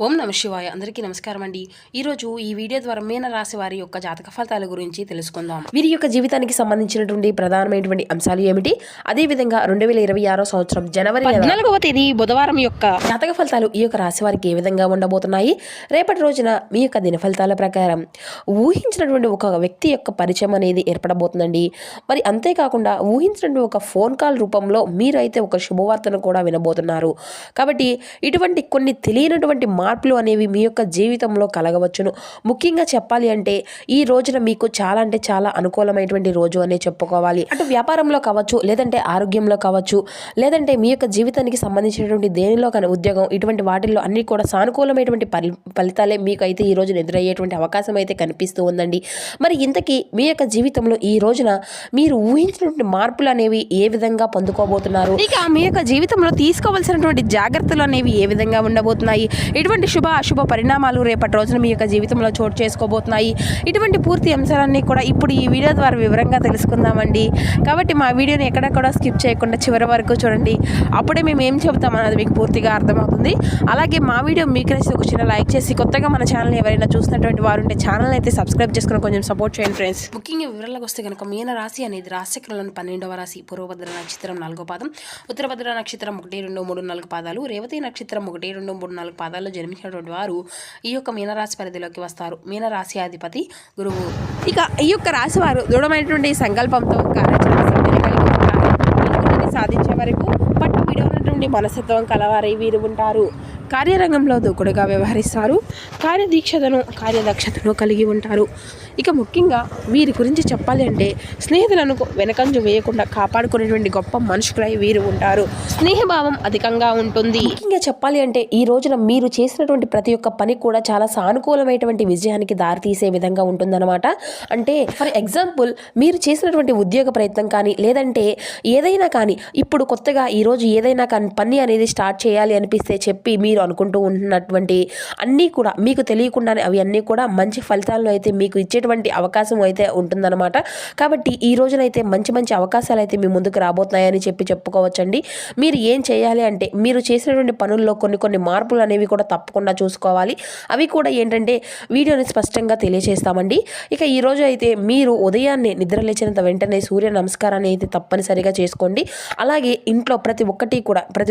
ఓం నమ శివాయ. అందరికీ నమస్కారం అండి. ఈరోజు ఈ వీడియో ద్వారా మీన రాశి వారి యొక్క జాతక ఫలితాల గురించి తెలుసుకుందాం. వీరి యొక్క జీవితానికి సంబంధించినటువంటి ప్రధానమైనటువంటి అంశాలు ఏమిటి, అదేవిధంగా 2026 సంవత్సరం జనవరి 14వ తేదీ బుధవారం యొక్క జాతక ఫలితాలు ఈ యొక్క రాశి వారికి ఏ విధంగా ఉండబోతున్నాయి, రేపటి రోజున మీ యొక్క దిన ఫలితాల ప్రకారం ఊహించినటువంటి ఒక వ్యక్తి యొక్క పరిచయం అనేది ఏర్పడబోతుందండి. మరి అంతేకాకుండా ఊహించినటువంటి ఒక ఫోన్ కాల్ రూపంలో మీరైతే ఒక శుభవార్తను కూడా వినబోతున్నారు. కాబట్టి ఇటువంటి కొన్ని తెలియనటువంటి మార్పులు అనేవి మీ యొక్క జీవితంలో కలగవచ్చును. ముఖ్యంగా చెప్పాలి అంటే ఈ రోజున మీకు చాలా అంటే చాలా అనుకూలమైనటువంటి రోజు అనే చెప్పుకోవాలి. అటు వ్యాపారంలో కావచ్చు, లేదంటే ఆరోగ్యంలో కావచ్చు, లేదంటే మీ యొక్క జీవితానికి సంబంధించినటువంటి దేనిలో కానీ ఉద్యోగం, ఇటువంటి వాటిల్లో అన్ని కూడా సానుకూలమైనటువంటి ఫలితాలే మీకు అయితే ఈ రోజున ఎదురయ్యేటువంటి అవకాశం అయితే కనిపిస్తూ ఉందండి. మరి ఇంతకీ మీ యొక్క జీవితంలో ఈ రోజున మీరు ఊహించినటువంటి మార్పులు అనేవి ఏ విధంగా పొందుకోబోతున్నారు, ఇక మీ యొక్క జీవితంలో తీసుకోవాల్సినటువంటి జాగ్రత్తలు అనేవి ఏ విధంగా ఉండబోతున్నాయి, ఇటువంటి శుభ అశుభ పరిణామాలు రేపటి రోజున మీ యొక్క జీవితంలో చోటు చేసుకోబోతున్నాయి. ఇటువంటి పూర్తి అంశాలన్నీ కూడా ఇప్పుడు ఈ వీడియో ద్వారా వివరంగా తెలుసుకుందామండి. కాబట్టి మా వీడియోని ఎక్కడెక్కడ స్కిప్ చేయకుండా చివరి వరకు చూడండి. అప్పుడే మేము ఏం చెబుతామన్నది మీకు పూర్తిగా అర్థమవుతుంది. అలాగే మా వీడియో మీకు నచ్చితే ఒక చిన్న లైక్ చేసి, కొత్తగా మన ఛానల్ ఎవరైనా చూసినటువంటి వారు ఉంటే ఛానల్ అయితే సబ్స్క్రైబ్ చేసుకుని కొంచెం సపోర్ట్ చేయండి ఫ్రెండ్స్. ముఖ్యంగా వివరాలకు వస్తే కనుక మీన రాశి అనేది రాశిచక్రంలోని 12వ రాశి. పూర్వభద్ర నక్షత్రం 4వ పాదం, ఉత్తరభద్ర నక్షత్రం 1, 2, 3, 4 పాదాలు, రేవతి నక్షత్రం 1, 2, 3, 4 పాదాల్లో జన్మించినటువంటి వారు ఈ యొక్క మీనరాశి పరిధిలోకి వస్తారు. మీనరాశి అధిపతి గురువు. ఇక ఈ యొక్క రాశి వారు దృఢమైనటువంటి సంకల్పంతో కార్యాచరణ శక్తిని కలిగి ఉంటారు. అనుకున్నది సాధించే వరకు పట్టు విడవనటువంటి మనస్తత్వం కలవారై వీరు ఉంటారు. కార్యరంగంలో దూకుడుగా వ్యవహరిస్తారు. కార్యదక్షతను కలిగి ఉంటారు. ఇక ముఖ్యంగా వీరి గురించి చెప్పాలి అంటే స్నేహితులను వెనకంజు వేయకుండా కాపాడుకునేటువంటి గొప్ప మనుషులై వీరు ఉంటారు. స్నేహభావం అధికంగా ఉంటుంది. ముఖ్యంగా చెప్పాలి అంటే ఈ రోజున మీరు చేసినటువంటి ప్రతి ఒక్క పని కూడా చాలా సానుకూలమైనటువంటి విజయానికి దారితీసే విధంగా ఉంటుందన్నమాట. అంటే ఫర్ ఎగ్జాంపుల్, మీరు చేసినటువంటి ఉద్యోగ ప్రయత్నం కానీ, లేదంటే ఏదైనా కానీ ఇప్పుడు కొత్తగా ఈరోజు ఏదైనా కానీ పని అనేది స్టార్ట్ చేయాలి అనిపిస్తే చెప్పి మీరు అనుకుంటూ ఉన్నటువంటి అన్నీ కూడా మీకు తెలియకుండానే అవి అన్నీ కూడా మంచి ఫలితాలను అయితే మీకు ఇచ్చేటువంటి అవకాశం అయితే ఉంటుందన్నమాట. కాబట్టి ఈ రోజునైతే మంచి మంచి అవకాశాలు అయితే మీ ముందుకు రాబోతున్నాయని చెప్పుకోవచ్చండి. మీరు ఏం చేయాలి అంటే మీరు చేసినటువంటి పనుల్లో కొన్ని మార్పులు అనేవి కూడా తప్పకుండా చూసుకోవాలి. అవి కూడా ఏంటంటే వీడియోని స్పష్టంగా తెలియజేస్తామండి. ఇక ఈ రోజు అయితే మీరు ఉదయాన్నే నిద్ర లేచినంత వెంటనే సూర్య నమస్కారాన్ని అయితే తప్పనిసరిగా చేసుకోండి. అలాగే ఇంట్లో ప్రతి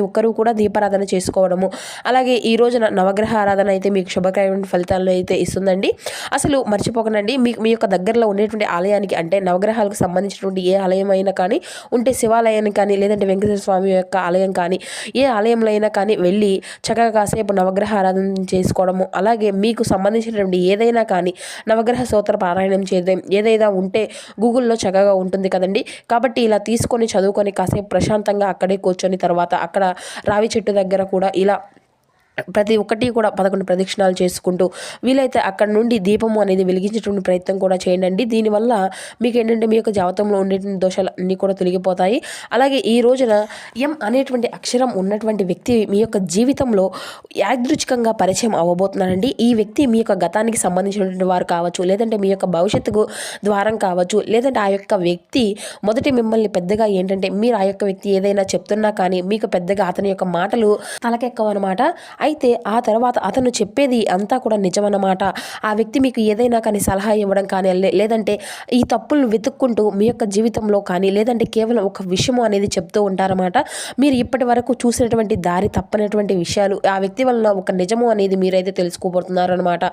ఒక్కరూ కూడా దీపారాధన చేసుకోవడము, అలాగే ఈ రోజున నవగ్రహ ఆరాధన అయితే మీకు శుభకరమైన ఫలితాలను అయితే ఇస్తుందండి. అసలు మర్చిపోకండి, మీ యొక్క దగ్గరలో ఉండేటువంటి ఆలయానికి, అంటే నవగ్రహాలకు సంబంధించినటువంటి ఏ ఆలయం అయినా కానీ ఉంటే శివాలయాన్ని కానీ, లేదంటే వెంకటేశ్వర స్వామి యొక్క ఆలయం కానీ, ఏ ఆలయంలో అయినా కానీ వెళ్ళి చక్కగా కాసేపు నవగ్రహ ఆరాధన చేసుకోవడము, అలాగే మీకు సంబంధించినటువంటి ఏదైనా కానీ నవగ్రహ స్తోత్ర పారాయణం చేయడం ఏదైనా ఉంటే గూగుల్లో చక్కగా ఉంటుంది కదండి. కాబట్టి ఇలా తీసుకొని చదువుకొని కాసేపు ప్రశాంతంగా అక్కడే కూర్చొని తర్వాత అక్కడ రావి చెట్టు దగ్గర కూడా ఇలా ప్రతి ఒక్కటి కూడా 11 ప్రదక్షిణాలు చేసుకుంటూ వీలైతే అక్కడ నుండి దీపము అనేది వెలిగించేటువంటి ప్రయత్నం కూడా చేయండి. దీనివల్ల మీకు ఏంటంటే మీ యొక్క జాతకంలో ఉండేటువంటి దోషాలు అన్నీ కూడా తొలగిపోతాయి. అలాగే ఈ రోజున ఎం అనేటువంటి అక్షరం ఉన్నటువంటి వ్యక్తి మీ యొక్క జీవితంలో యాదృచ్ఛికంగా పరిచయం అవ్వబోతున్నారండి. ఈ వ్యక్తి మీ యొక్క గతానికి సంబంధించినటువంటి వారు కావచ్చు, లేదంటే మీ యొక్క భవిష్యత్తుకు ద్వారం కావచ్చు, లేదంటే ఆ యొక్క వ్యక్తి మొదటి మిమ్మల్ని పెద్దగా ఏంటంటే మీరు ఆ యొక్క వ్యక్తి ఏదైనా చెప్తున్నా కానీ మీకు పెద్దగా అతని యొక్క మాటలు తలకెక్కవన్నమాట. అయితే ఆ తర్వాత అతను చెప్పేది అంతా కూడా నిజమన్నమాట. ఆ వ్యక్తి మీకు ఏదైనా కానీ సలహా ఇవ్వడం కానీ, లేదంటే ఈ తప్పులను వెతుక్కుంటూ మీ యొక్క జీవితంలో కానీ, లేదంటే కేవలం ఒక విషయం అనేది చెప్తూ ఉంటారన్నమాట. మీరు ఇప్పటి వరకు చూసినటువంటి దారి తప్పనటువంటి విషయాలు ఆ వ్యక్తి వలన ఒక నిజము అనేది మీరైతే తెలుసుకోబోతున్నారనమాట.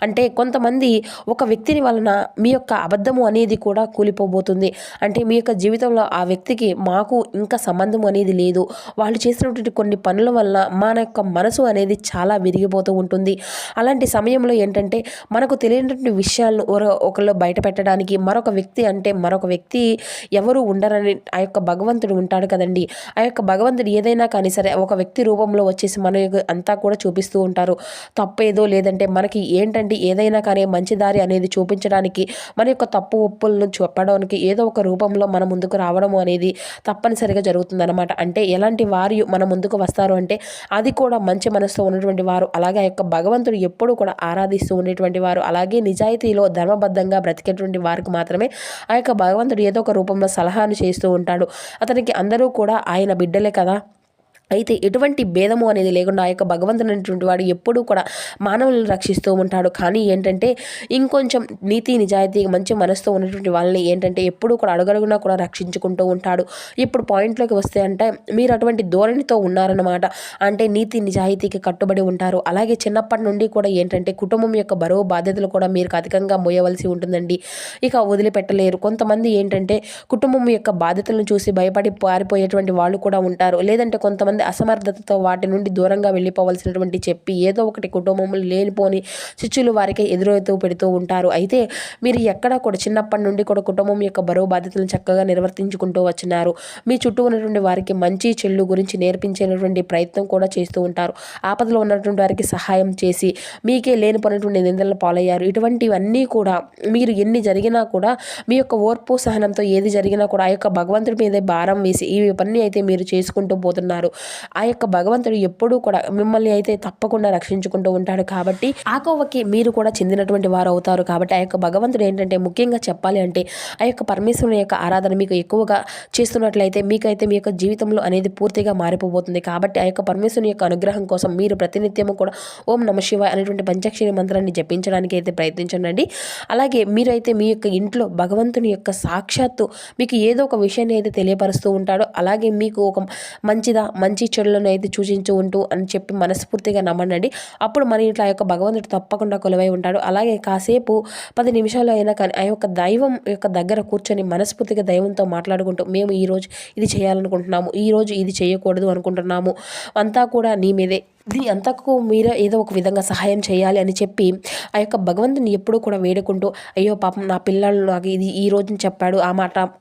అంటే కొంతమంది ఒక వ్యక్తిని వలన మీ యొక్క అబద్ధము అనేది కూడా కూలిపోబోతుంది. అంటే మీ యొక్క జీవితంలో ఆ వ్యక్తికి మాకు ఇంకా సంబంధం అనేది లేదు, వాళ్ళు చేసినటువంటి కొన్ని పనుల వల్ల మన యొక్క మనసు అనేది చాలా విరిగిపోతూ ఉంటుంది. అలాంటి సమయంలో ఏంటంటే మనకు తెలియనటువంటి విషయాలను ఒకళ్ళు బయట పెట్టడానికి మరొక వ్యక్తి ఎవరు ఉండరని ఆ యొక్క భగవంతుడు ఉంటాడు కదండి. ఆ యొక్క భగవంతుడు ఏదైనా కానీ సరే ఒక వ్యక్తి రూపంలో వచ్చేసి మన అంతా కూడా చూపిస్తూ ఉంటారు. తప్పేదో లేదంటే మనకి ఏంటంటే ఏదైనా కానీ మంచి దారి అనేది చూపించడానికి, మన యొక్క తప్పు ఒప్పులను చెప్పడానికి ఏదో ఒక రూపంలో మన ముందుకు రావడం అనేది తప్పనిసరిగా జరుగుతుందన్నమాట. అంటే ఎలాంటి వారు మన ముందుకు వస్తారు అంటే అది కూడా మంచి మనసుతో ఉన్నటువంటి వారు, అలాగే ఆ యొక్క భగవంతుడు ఎప్పుడూ కూడా ఆరాధిస్తూ ఉండేటువంటి వారు, అలాగే నిజాయితీలో ధర్మబద్ధంగా బ్రతికేటువంటి వారికి మాత్రమే ఆ యొక్క భగవంతుడు ఏదో ఒక రూపంలో సలహాను చేస్తూ ఉంటాడు. అతనికి అందరూ కూడా ఆయన బిడ్డలే కదా. అయితే ఎటువంటి భేదము అనేది లేకుండా ఆ యొక్క భగవంతుడు అనేటువంటి వాడు ఎప్పుడూ కూడా మానవులను రక్షిస్తూ ఉంటాడు. కానీ ఏంటంటే ఇంకొంచెం నీతి నిజాయితీ మంచి మనసుతో ఉన్నటువంటి వాళ్ళని ఏంటంటే ఎప్పుడూ కూడా అడుగడుగునా కూడా రక్షించుకుంటూ ఉంటాడు. ఇప్పుడు పాయింట్లోకి వస్తే అంటే మీరు అటువంటి ధోరణితో ఉన్నారన్నమాట. అంటే నీతి నిజాయితీకి కట్టుబడి ఉంటారు. అలాగే చిన్నప్పటి నుండి కూడా ఏంటంటే కుటుంబం యొక్క బరువు బాధ్యతలు కూడా మీరు అధికంగా మోయవలసి ఉంటుందండి. ఇక వదిలిపెట్టలేరు. కొంతమంది ఏంటంటే కుటుంబం యొక్క బాధ్యతలను చూసి భయపడి పారిపోయేటువంటి వాళ్ళు కూడా ఉంటారు. లేదంటే కొంతమంది అసమర్థతతో వాటి నుండి దూరంగా వెళ్ళిపోవలసినటువంటి చెప్పి ఏదో ఒకటి కుటుంబంలో లేనిపోని చిచ్చులు వారికి ఎదురవుతూ పెడుతూ ఉంటారు. అయితే మీరు ఎక్కడా కూడా చిన్నప్పటి నుండి కూడా కుటుంబం యొక్క బరువు బాధ్యతలను చక్కగా నిర్వర్తించుకుంటూ వచ్చినారు. మీ చుట్టూ ఉన్నటువంటి వారికి మంచి చెల్లు గురించి నేర్పించేటువంటి ప్రయత్నం కూడా చేస్తూ ఉంటారు. ఆపదలో ఉన్నటువంటి వారికి సహాయం చేసి మీకే లేనిపోయినటువంటి నిందల పాలయ్యారు. ఇటువంటివన్నీ కూడా మీరు ఎన్ని జరిగినా కూడా మీ యొక్క ఓర్పు సహనంతో ఏది జరిగినా కూడా ఆ యొక్క భగవంతుడి మీదే భారం వేసి ఈ పని అయితే మీరు చేసుకుంటూ పోతున్నారు. ఆ యొక్క భగవంతుడు ఎప్పుడూ కూడా మిమ్మల్ని అయితే తప్పకుండా రక్షించుకుంటూ ఉంటాడు. కాబట్టి ఆ కోవకి మీరు కూడా చెందినటువంటి వారు అవుతారు. కాబట్టి ఆ యొక్క భగవంతుడు ఏంటంటే ముఖ్యంగా చెప్పాలి అంటే ఆ యొక్క పరమేశ్వరుని యొక్క ఆరాధన మీకు ఎక్కువగా చేస్తున్నట్లయితే మీకైతే మీ యొక్క జీవితంలో అనేది పూర్తిగా మారిపోబోతుంది. కాబట్టి ఆ యొక్క పరమేశ్వరుని యొక్క అనుగ్రహం కోసం మీరు ప్రతినిత్యము కూడా ఓం నమ శివాయ అనేటువంటి పంచాక్షరి మంత్రాన్ని జపించడానికి అయితే ప్రయత్నించండి. అలాగే మీరైతే మీ యొక్క ఇంట్లో భగవంతుని యొక్క సాక్షాత్తు మీకు ఏదో ఒక విషయాన్ని అయితే తెలియపరుస్తూ ఉంటాడో అలాగే మీకు ఒక మంచి చెడులను అయితే సూచించు ఉంటూ అని చెప్పి మనస్ఫూర్తిగా నమ్మండి. అప్పుడు మన ఇంట్లో ఆ యొక్క భగవంతుడు తప్పకుండా కొలువై ఉంటాడు. అలాగే కాసేపు 10 నిమిషాలు అయినా కానీ ఆ యొక్క దైవం యొక్క దగ్గర కూర్చొని మనస్ఫూర్తిగా దైవంతో మాట్లాడుకుంటూ మేము ఈరోజు ఇది చేయాలనుకుంటున్నాము, ఈరోజు ఇది చేయకూడదు అనుకుంటున్నాము, అంతా కూడా నీ మీదే, దీని అంతకు మీరే ఏదో ఒక విధంగా సహాయం చేయాలి అని చెప్పి ఆ యొక్క భగవంతుని ఎప్పుడూ కూడా వేడుకుంటూ అయ్యో పాపం నా పిల్లలు నాకు ఇది ఈ రోజున చెప్పాడు,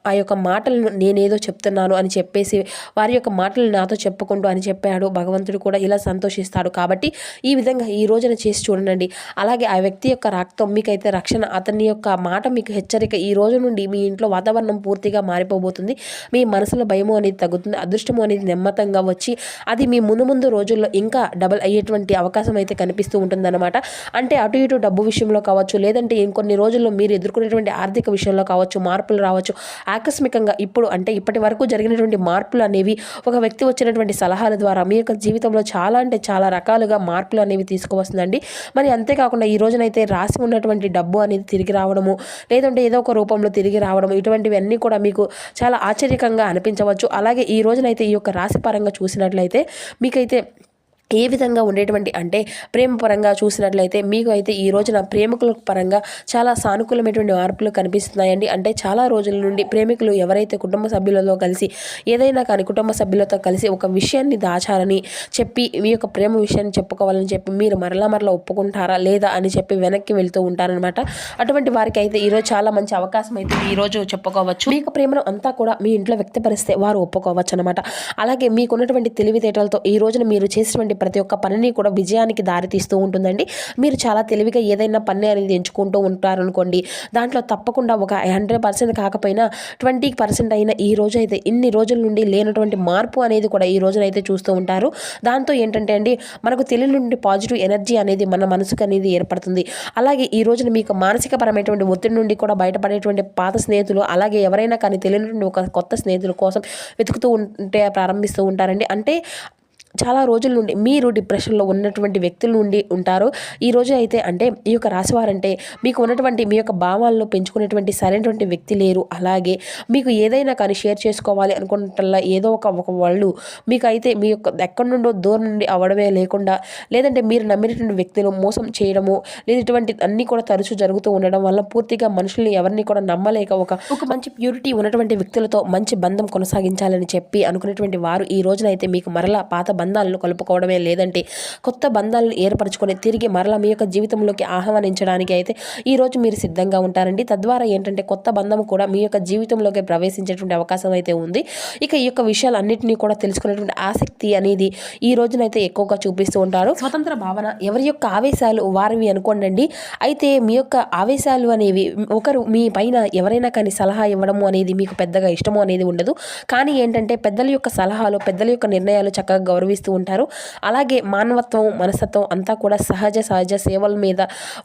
ఆ యొక్క మాటలను నేనేదో చెప్తున్నాను అని చెప్పేసి వారి యొక్క మాటలు నాతో చెప్పుకుంటూ అని చెప్పాడు భగవంతుడు కూడా ఇలా సంతోషిస్తాడు. కాబట్టి ఈ విధంగా ఈ రోజున చేసి చూడండి. అలాగే ఆ వ్యక్తి యొక్క రక్తం మీకైతే రక్షణ, అతని యొక్క మాట మీకు హెచ్చరిక. ఈ రోజు నుండి మీ ఇంట్లో వాతావరణం పూర్తిగా మారిపోబోతుంది. మీ మనసులో భయము అనేది తగ్గుతుంది, అదృష్టము అనేది నెమ్మతంగా వచ్చి అది మీ ముందు రోజుల్లో ఇంకా డబల్ అయ్యేటువంటి అవకాశం అయితే కనిపిస్తూ ఉంటుందన్నమాట. అంటే అటు ఇటు డబ్బు విషయంలో కావచ్చు, లేదంటే ఇంకొన్ని రోజుల్లో మీరు ఎదుర్కొనేటువంటి ఆర్థిక విషయంలో కావచ్చు మార్పులు రావచ్చు. ఆకస్మికంగా ఇప్పటి వరకు జరిగినటువంటి మార్పులు అనేవి ఒక వ్యక్తి వచ్చినటువంటి సలహాల ద్వారా మీ యొక్క జీవితంలో చాలా అంటే చాలా రకాలుగా మార్పులు అనేవి తీసుకువస్తుందండి. మరి అంతేకాకుండా ఈ రోజునైతే రాసి ఉన్నటువంటి డబ్బు అనేది తిరిగి రావడము, లేదంటే ఏదో ఒక రూపంలో తిరిగి రావడం, ఇటువంటివన్నీ కూడా మీకు చాలా ఆశ్చర్యకంగా అనిపించవచ్చు. అలాగే ఈ రోజునైతే ఈ యొక్క రాశి పరంగా చూసినట్లయితే మీకైతే ఏ విధంగా ఉండేటువంటి అంటే ప్రేమ పరంగా చూసినట్లయితే మీకు అయితే ఈ రోజున ప్రేమికుల పరంగా చాలా సానుకూలమైనటువంటి మార్పులు కనిపిస్తున్నాయండి. అంటే చాలా రోజుల నుండి ప్రేమికులు ఎవరైతే కుటుంబ సభ్యులతో కలిసి ఏదైనా కానీ కుటుంబ సభ్యులతో కలిసి ఒక విషయాన్ని దాచాలని చెప్పి మీ యొక్క ప్రేమ విషయాన్ని చెప్పుకోవాలని చెప్పి మీరు మరలా ఒప్పుకుంటారా లేదా అని చెప్పి వెనక్కి వెళ్తూ ఉంటారనమాట. అటువంటి వారికి అయితే ఈరోజు చాలా మంచి అవకాశం అయితే ఈరోజు చెప్పుకోవచ్చు. మీ యొక్క ప్రేమను అంతా కూడా మీ ఇంట్లో వ్యక్తపరిస్తే వారు ఒప్పుకోవచ్చు అనమాట. అలాగే మీకున్నటువంటి తెలివితేటలతో ఈ రోజున మీరు చేసినటువంటి ప్రతి ఒక్క పనిని కూడా విజయానికి దారితీస్తూ ఉంటుందండి. మీరు చాలా తెలివిగా ఏదైనా పని అనేది ఎంచుకుంటూ ఉంటారనుకోండి, దాంట్లో తప్పకుండా ఒక 100% కాకపోయినా 20% అయినా ఈ రోజు అయితే ఇన్ని రోజుల నుండి లేనటువంటి మార్పు అనేది కూడా ఈ రోజునైతే చూస్తూ ఉంటారు. దాంతో ఏంటంటే అండి మనకు తెలియని నుండి పాజిటివ్ ఎనర్జీ అనేది మన మనసుకు అనేది ఏర్పడుతుంది. అలాగే ఈ రోజున మీకు మానసికపరమైనటువంటి ఒత్తిడి నుండి కూడా బయటపడేటువంటి పాత స్నేహితులు, అలాగే ఎవరైనా కానీ తెలియనటువంటి ఒక కొత్త స్నేహితుల కోసం వెతుకుతూ ఉంటే ప్రారంభిస్తూ ఉంటారండి. అంటే చాలా రోజుల నుండి మీరు డిప్రెషన్లో ఉన్నటువంటి వ్యక్తుల నుండి ఉంటారు. ఈ రోజు అయితే అంటే ఈ యొక్క రాశివారంటే మీకు ఉన్నటువంటి మీ యొక్క భావాలను పెంచుకునేటువంటి సరైనటువంటి వ్యక్తి లేరు. అలాగే మీకు ఏదైనా కానీ షేర్ చేసుకోవాలి అనుకుంటల్లా ఏదో ఒక వాళ్ళు మీకు అయితే మీ యొక్క ఎక్కడి నుండో దూరం నుండి అవ్వడమే లేకుండా, లేదంటే మీరు నమ్మినటువంటి వ్యక్తులు మోసం చేయడము లేదా ఇటువంటి అన్నీ కూడా తరచూ జరుగుతూ ఉండడం వల్ల పూర్తిగా మనుషుల్ని ఎవరిని కూడా నమ్మలేక ఒక మంచి ప్యూరిటీ ఉన్నటువంటి వ్యక్తులతో మంచి బంధం కొనసాగించాలని చెప్పి అనుకునేటువంటి వారు ఈ రోజునైతే మీకు మరలా పాత బంధాలను కలుపుకోవడమే లేదంటే కొత్త బంధాలను ఏర్పరచుకొని తిరిగి మరలా మీ యొక్క జీవితంలోకి ఆహ్వానించడానికి అయితే ఈరోజు మీరు సిద్ధంగా ఉంటారండి. తద్వారా ఏంటంటే కొత్త బంధం కూడా మీ యొక్క జీవితంలోకి ప్రవేశించేటువంటి అవకాశం అయితే ఉంది. ఇక ఈ యొక్క విషయాలన్నింటినీ కూడా తెలుసుకునేటువంటి ఆసక్తి అనేది ఈ రోజునైతే ఎక్కువగా చూపిస్తూ ఉంటారు. స్వతంత్ర భావన, ఎవరి యొక్క ఆవేశాలు వారివి అనుకోండి. అయితే మీ యొక్క ఆవేశాలు అనేవి ఒకరు మీ పైన ఎవరైనా కానీ సలహా ఇవ్వడము అనేది మీకు పెద్దగా ఇష్టము అనేది ఉండదు. కానీ ఏంటంటే పెద్దల యొక్క సలహాలు, పెద్దల యొక్క నిర్ణయాలు చక్కగా గౌరవిస్తూ ఉంటారు. అలాగే మానవత్వం, మనస్తత్వం అంతా కూడా సహజ సేవల మీద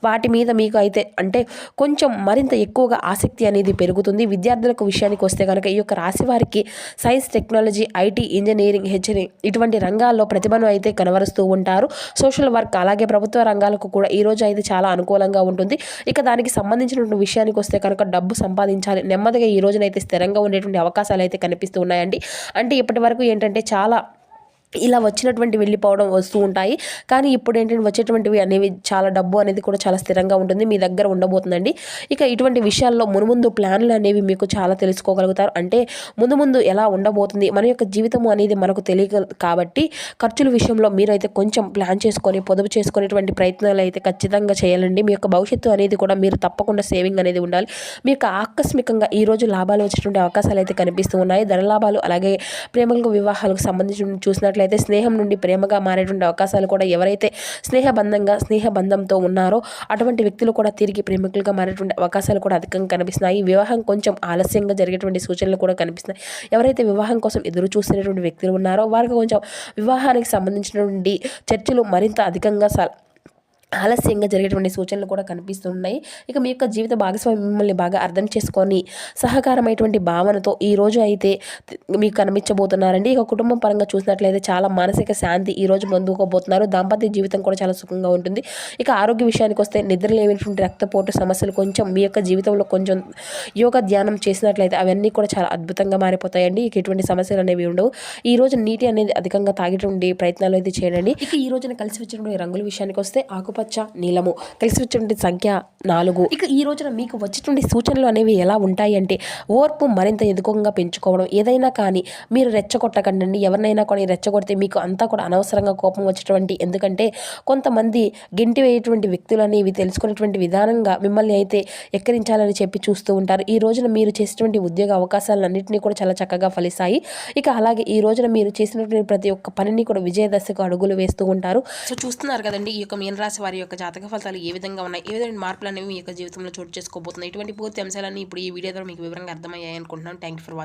వాటి మీద మీకు అయితే అంటే కొంచెం మరింత ఎక్కువగా ఆసక్తి అనేది పెరుగుతుంది. విద్యార్థులకు విషయానికి వస్తే కనుక ఈ యొక్క రాశి వారికి science, technology, IT, engineering, HR ఇటువంటి రంగాల్లో ప్రతిభను అయితే కనబరుస్తూ ఉంటారు. సోషల్ వర్క్ అలాగే ప్రభుత్వ రంగాలకు కూడా ఈ రోజు అయితే చాలా అనుకూలంగా ఉంటుంది. ఇక దానికి సంబంధించినటువంటి విషయానికి వస్తే కనుక డబ్బు సంపాదించాలి, నెమ్మదిగా ఈ రోజునైతే స్థిరంగా ఉండేటువంటి అవకాశాలు అయితే కనిపిస్తూ ఉన్నాయండి. అంటే ఇప్పటి వరకు ఏంటంటే చాలా ఇలా వచ్చినటువంటి వెళ్ళిపోవడం వస్తూ ఉంటాయి. కానీ ఇప్పుడు ఏంటంటే వచ్చేటువంటివి అనేవి చాలా డబ్బు అనేది కూడా చాలా స్థిరంగా ఉంటుంది, మీ దగ్గర ఉండబోతుందండి. ఇక ఇటువంటి విషయాల్లో మునుముందు ప్లాన్లు అనేవి మీకు చాలా తెలుసుకోగలుగుతారు. అంటే ముందు ఎలా ఉండబోతుంది, మన యొక్క జీవితం అనేది మనకు తెలియదు కాబట్టి ఖర్చుల విషయంలో మీరైతే కొంచెం ప్లాన్ చేసుకొని పొదుపు చేసుకునేటువంటి ప్రయత్నాలు అయితే ఖచ్చితంగా చేయాలండి. మీ యొక్క భవిష్యత్తు అనేది కూడా మీరు తప్పకుండా సేవింగ్ అనేది ఉండాలి. మీకు ఆకస్మికంగా ఈరోజు లాభాలు వచ్చేటువంటి అవకాశాలు అయితే కనిపిస్తూ ఉన్నాయి. ధన లాభాలు అలాగే ప్రేమలకు, వివాహాలకు సంబంధించి చూసినట్లయితే స్నేహం నుండి ప్రేమగా మారేటువంటి అవకాశాలు కూడా ఎవరైతే స్నేహబంధంతో ఉన్నారో అటువంటి వ్యక్తులు కూడా తిరిగి ప్రేమికులుగా మారేటువంటి అవకాశాలు కూడా అధికంగా కనిపిస్తున్నాయి. వివాహం కొంచెం ఆలస్యంగా జరిగేటువంటి సూచనలు కూడా కనిపిస్తున్నాయి. ఎవరైతే వివాహం కోసం ఎదురు చూస్తున్నటువంటి వ్యక్తులు ఉన్నారో వారికి కొంచెం వివాహానికి సంబంధించినటువంటి చర్చలు మరింత అధికంగా ఆలస్యంగా జరిగేటువంటి సూచనలు కూడా కనిపిస్తున్నాయి. ఇక మీ యొక్క జీవిత భాగస్వామి మిమ్మల్ని బాగా అర్థం చేసుకొని సహకారమైనటువంటి భావనతో ఈరోజు అయితే మీకు కనిపించబోతున్నారండి. ఇక కుటుంబం పరంగా చూసినట్లయితే చాలా మానసిక శాంతి ఈరోజు పొందుకోబోతున్నారు. దాంపత్య జీవితం కూడా చాలా సుఖంగా ఉంటుంది. ఇక ఆరోగ్య విషయానికి వస్తే నిద్రలేనటువంటి రక్తపోటు సమస్యలు కొంచెం మీ యొక్క జీవితంలో కొంచెం యోగా ధ్యానం చేసినట్లయితే అవన్నీ కూడా చాలా అద్భుతంగా మారిపోతాయండి. ఇక ఎటువంటి సమస్యలు అనేవి ఉండవు. ఈ రోజు నీటి అనేది అధికంగా తాగేటువంటి ప్రయత్నాలు అయితే చేయండి. ఇక ఈ రోజున కలిసి వచ్చినటువంటి రంగుల విషయానికి వస్తే ఆకుపచ్చ, నీలము, కలిసి వచ్చేటువంటి సంఖ్య 4. ఇక ఈ రోజున మీకు వచ్చేటువంటి సూచనలు అనేవి ఎలా ఉంటాయి అంటే ఓర్పు మరింత ఎదుగుగా పెంచుకోవడం. ఏదైనా కానీ మీరు రెచ్చగొట్టకండి. ఎవరినైనా కానీ రెచ్చగొడితే మీకు అంతా కూడా అనవసరంగా కోపం వచ్చేటువంటి, ఎందుకంటే కొంతమంది గెంటి వేయేటువంటి వ్యక్తులు అనేవి తెలుసుకునేటువంటి విధానంగా మిమ్మల్ని అయితే ఎక్కిరించాలని చెప్పి చూస్తూ ఉంటారు. ఈ రోజున మీరు చేసేటువంటి ఉద్యోగ అవకాశాలన్నింటినీ కూడా చాలా చక్కగా ఫలిస్తాయి. ఇక అలాగే ఈ రోజున మీరు చేసినటువంటి ప్రతి ఒక్క పనిని కూడా విజయదశకు అడుగులు వేస్తూ ఉంటారు. సో చూస్తున్నారు కదండి, ఈ యొక్క మీన రాశి వారి యొక్క జాతక ఫలితాలు ఏ విధంగా ఉన్నాయి, ఏ విధమైన మార్పులు అనేవి మీ యొక్క జీవితంలో చోటు చేసుకోబోతున్నాయి. ఇటువంటి పూర్తి అంశాలన్నీ ఇప్పుడు ఈ వీడియో ద్వారా మీకు వివరంగా అర్థమయ్యాయి అనుకుంటున్నాను. Thank you for watching.